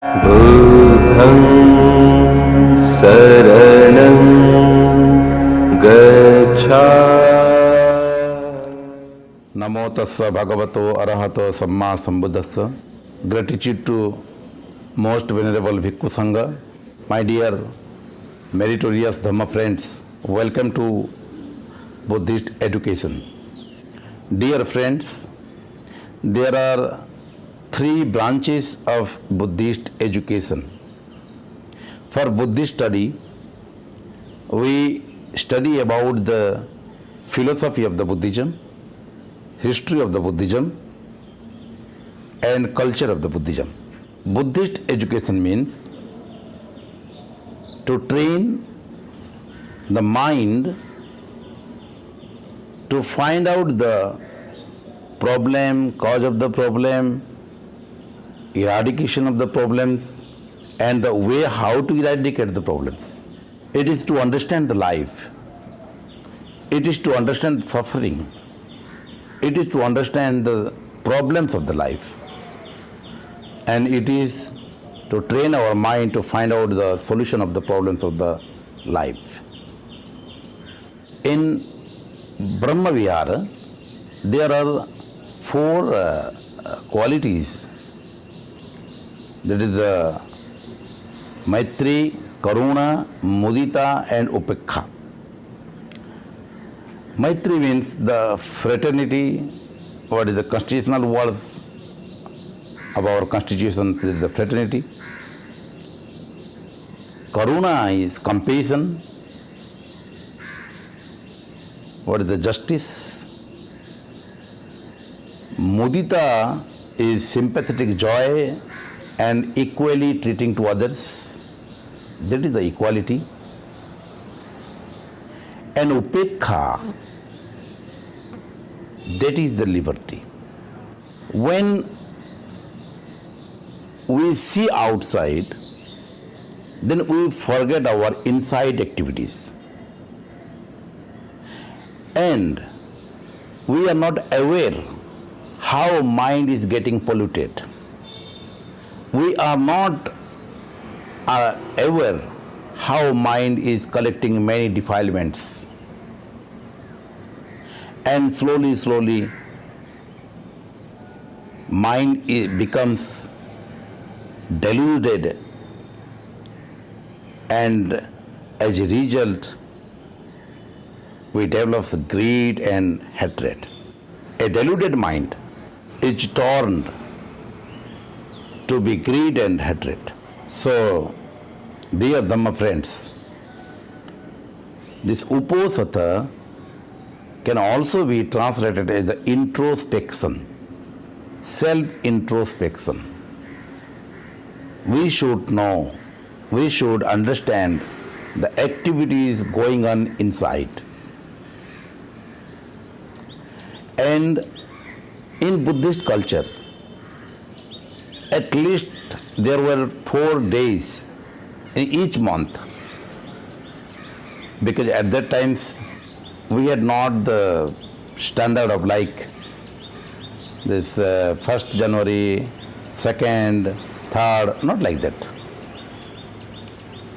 बुद्धं शरणं गच्छामि. Namo tassa bhagavato arahato samma sambuddhassa. Gratitude to most venerable Bhikkhu Sangha. My dear meritorious Dhamma friends, welcome to Buddhist education. Dear friends, there are three branches of Buddhist education. For Buddhist study, we study about the philosophy of the Buddhism, history of the Buddhism, and culture of the Buddhism. Buddhist education means to train the mind to find out the problem, cause of the problem, eradication of the problems, and the way how to eradicate the problems. It is to understand the life. It is to understand suffering. It is to understand the problems of the life. And it is to train our mind to find out the solution of the problems of the life. In Brahma Vihara, there are four qualities. That is Maitri, Karuna, Mudita, and Upekha. Maitri means the fraternity. What is the constitutional words of our constitution? There is the fraternity. Karuna is compassion. What is the justice? Mudita is sympathetic joy and equally treating to others. That is the equality. And Upekha, that is the liberty. When we see outside, then we forget our inside activities. And we are not aware how mind is getting polluted. We are not aware how mind is collecting many defilements. And slowly, mind becomes deluded, and as a result, we develop greed and hatred. A deluded mind is torn to be greed and hatred. So, dear Dhamma friends, this Uposatha can also be translated as the introspection, self-introspection. We should know, we should understand the activities going on inside. And in Buddhist culture, at least there were 4 days in each month, because at that times we had not the standard of like this 1st January, 2nd, 3rd, not like that.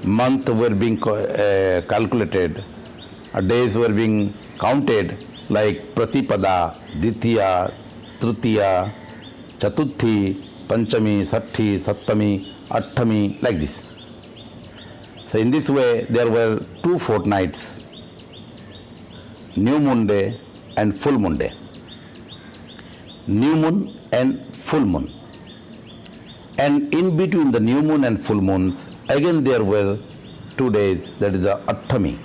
Months were being calculated, days were being counted like Pratipada, Ditya, Tritiya, Chatuthi, Panchami, Sathi, Sattami, Atthami, like this. So in this way, there were 2 fortnights, New Moon Day and Full Moon Day. New Moon and Full Moon. And in between the New Moon and Full Moons, again there were 2 days, that is the Atthami,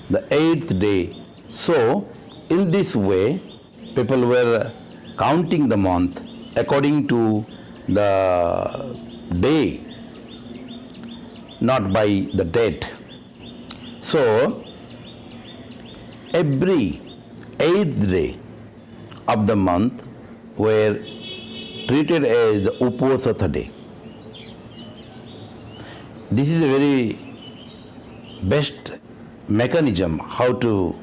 the 8th day. So, in this way, people were counting the month according to the day, not by the date. So, every 8th day of the month were treated as the Uposatha day. This is a very best mechanism how to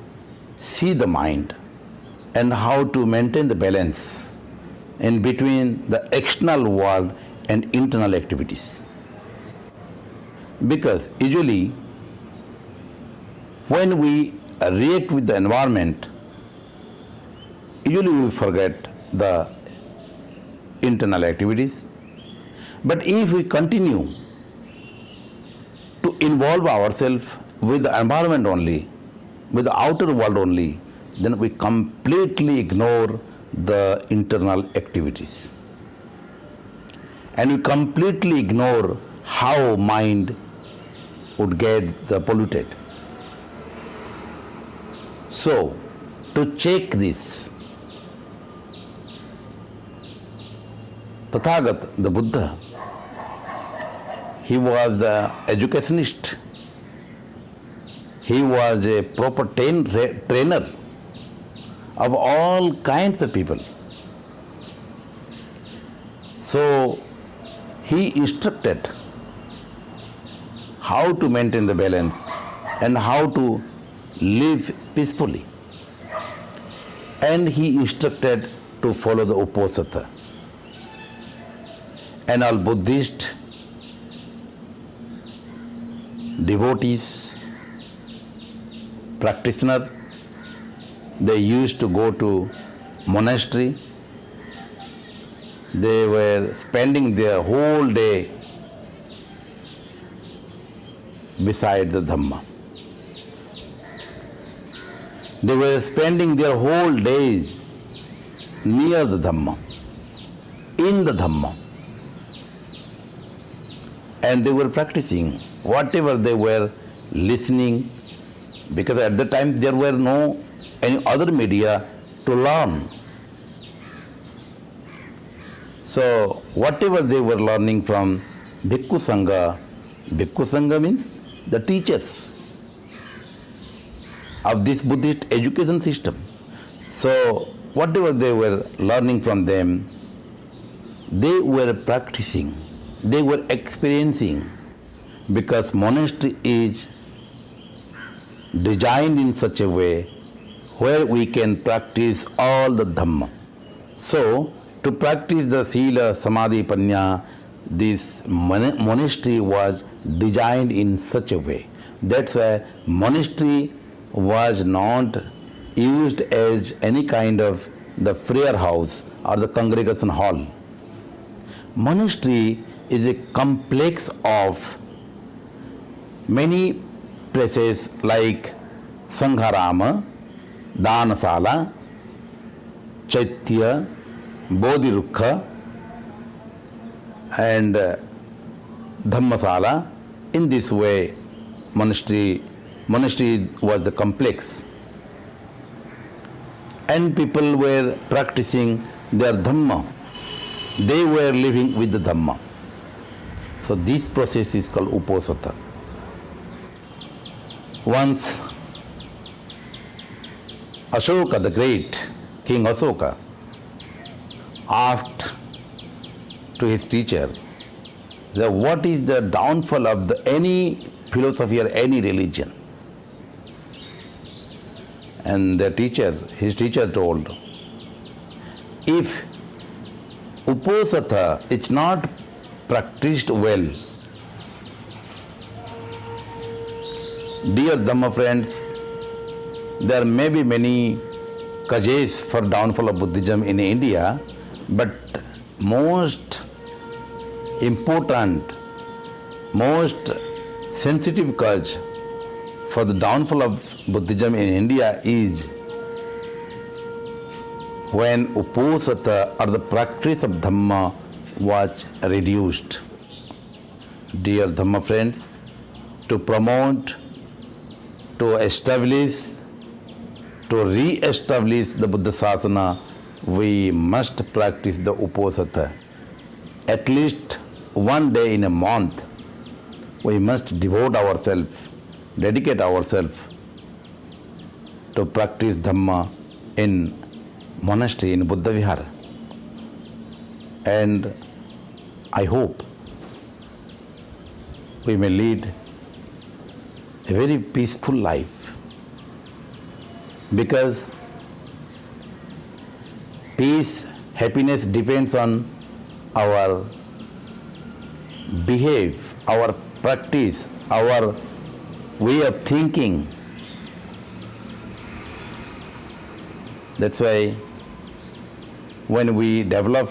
see the mind and how to maintain the balance in between the external world and internal activities. Because usually when we react with the environment, usually we forget the internal activities. But if we continue to involve ourselves with the environment only, with the outer world only, then we completely ignore the internal activities. And we completely ignore how mind would get polluted. So, to check this, Tathagat, the Buddha, he was an educationist. He was a proper trainer of all kinds of people. So, he instructed how to maintain the balance and how to live peacefully. And he instructed to follow the Uposatha. And all Buddhist devotees, practitioners, they used to go to monastery. They were spending their whole day beside the Dhamma. They were spending their whole days near the Dhamma, in the Dhamma. And they were practicing whatever they were listening, because at the time there were no any other media to learn. So whatever they were learning from Bhikkhu Sangha means the teachers of this Buddhist education system. So whatever they were learning from them, they were practicing, they were experiencing, because monastery is designed in such a way where we can practice all the Dhamma. So to practice the Sila, Samadhi, Panya, this monastery was designed in such a way. That's why monastery was not used as any kind of the prayer house or the congregation hall. Monastery is a complex of many places like Sangharama, Danasala, Chaitya, Bodhirukha, and Dhammasala. In this way, monastery was the complex. And people were practicing their Dhamma. They were living with the Dhamma. So this process is called Uposatha. Once Ashoka, the great King Ashoka, asked to his teacher that what is the downfall of any philosophy or any religion. And his teacher told, if Uposatha is not practiced well, dear Dhamma friends, there may be many causes for downfall of Buddhism in India, but most important, most sensitive cause for the downfall of Buddhism in India is when Uposatha or the practice of Dhamma was reduced. Dear Dhamma friends, to promote, to establish, to re-establish the Buddha Sasana, we must practice the Uposatha. At least one day in a month, we must devote ourselves, dedicate ourselves to practice Dhamma in monastery, in Buddha Vihara. And I hope we may lead a very peaceful life, because peace, happiness depends on our behave, our practice, our way of thinking. That's why when we develop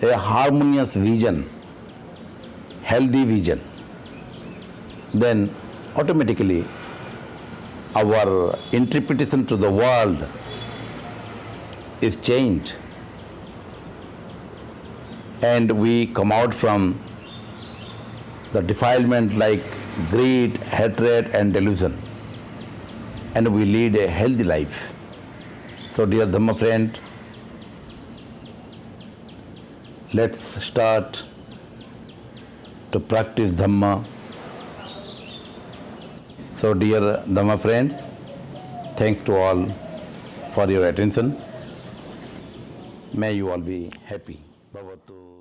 a harmonious vision, healthy vision, then automatically our interpretation to the world is changed, and we come out from the defilement like greed, hatred and delusion, and we lead a healthy life. So dear Dhamma friend, let's start to practice Dhamma. So dear Dhamma friends, thanks to all for your attention. May you all be happy. Bhavatu.